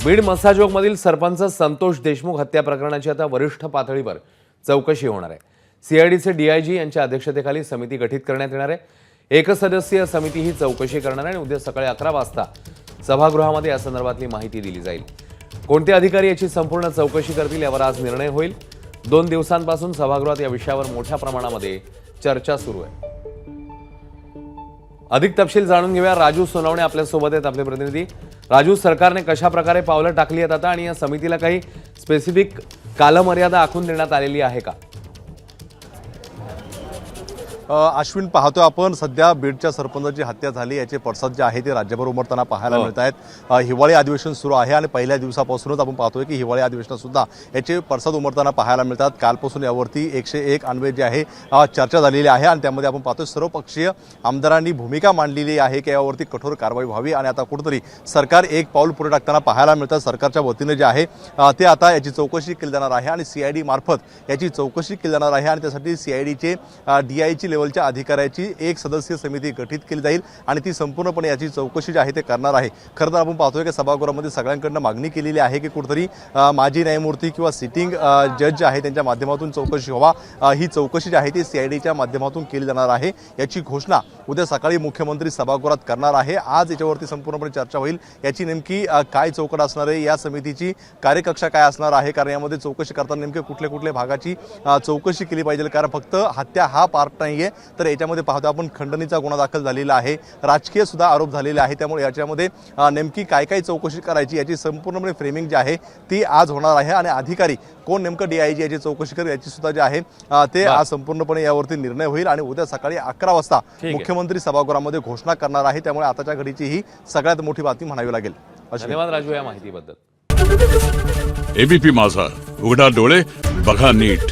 बीड मसाजोगमधील सरपंच संतोष देशमुख हत्या प्रकरणाची आता वरिष्ठ पातळीवर चौकशी होणार आहे। सीआयडीचे डीआयजी यांच्या अध्यक्षतेखाली समिती गठीत करण्यात येणार आहे। एकसदस्यीय समिती ही चौकशी करणार आहे आणि उद्या सकाळी 11 वाजता सभागृहामध्ये या संदर्भातली माहिती दिली जाईल। कोणते अधिकारी याची संपूर्ण चौकशी करतील यावर आज निर्णय होईल। 2 दिवसांपासून सभागृहात या विषयावर मोठ्या प्रमाणामध्ये चर्चा सुरू आहे। अधिक तपशील जाणून घेऊया। राजू सोनवणे आपल्या सोबत आहेत, आपले प्रतिनिधी। राजू, सरकारने कशा प्रकारे पावलं टाकली आहेत आता आणि या समितीला काही स्पेसिफिक कालमर्यादा आखून देण्यात आलेली आहे का? अश्विन, पाहतोय आपण सध्या बीडच्या सरपंचाची हत्या झाली, याचे पडसाद जे आहे ते राज्यभर उमटताना पाहायला मिळत आहेत। हिवाळी अधिवेशन सुरू आहे आणि पहिल्या दिवसापासूनच आपण पाहतोय की हिवाळी अधिवेशनात सुद्धा याचे पडसाद उमटताना पाहायला मिळतात। कालपासून यावरती 101 अन्वय जे आहे चर्चा झालेली आहे आणि त्यामध्ये आपण पाहतोय सर्वपक्षीय आमदारांनी भूमिका मांडलेली आहे की यावरती कठोर कारवाई व्हावी आणि आता कुठेतरी सरकार एक पाऊल पुढे टाकताना पाहायला मिळतं। सरकारच्या वतीने जे आहे ते आता याची चौकशी केली जाणार आहे आणि सीआयडी मार्फत याची चौकशी केली जाणार आहे आणि त्यासाठी सीआयडीचे डीआयची लेवलच्या अधिकाऱ्याची एक सदस्यीय समिती गठीत केली जाईल आणि ती संपूर्णपणे याची चौकशी जी आहे ते करणार आहे। खरं तर आपण पाहतोय की सभागृहामध्ये सगळ्यांकडून मागणी केलेली आहे की कुठेतरी माजी न्यायमूर्ती किंवा सिटिंग जज जे आहे त्यांच्या माध्यमातून चौकशी व्हावा। ही चौकशी जी आहे ती सीआयडीच्या माध्यमातून केली जाणार आहे। याची घोषणा उद्या सकाळी मुख्यमंत्री सभागृहात करणार आहे। आज याच्यावरती संपूर्णपणे चर्चा होईल। याची नेमकी काय चौकट असणार आहे, या समितीची कार्यकक्षा काय असणार आहे, कारण यामध्ये चौकशी करताना नेमके कुठल्या कुठल्या भागाची चौकशी केली पाहिजे, कारण फक्त हत्या हा पार्ट नाहीये तर याच्यामध्ये पाहतो आपण खंडणीचा गुन्हा दाखल झालेला आहे, राजकीय सुद्धा आरोप झालेले आहे। त्यामुळे याच्यामध्ये नेमकी काय काय चौकशी करायची याची संपूर्णपणे फ्रेमिंग जी आहे ती आज होणार आहे आणि अधिकारी कोण नेमकं डीआयजी याची चौकशी करेल याची सुद्धा जे आहे ते आज संपूर्णपणे यावरती निर्णय होईल आणि उद्या सकाळी 11 वाजता मुख्यमंत्री सभागृहामध्ये घोषणा करणार आहे। त्यामुळे आताच्या घडीची ही सगळ्यात मोठी बातमी म्हणावी लागेल। धन्यवाद राजू या माहितीबद्दल। एबीपी माझा, उघडा डोळे बघा नीट।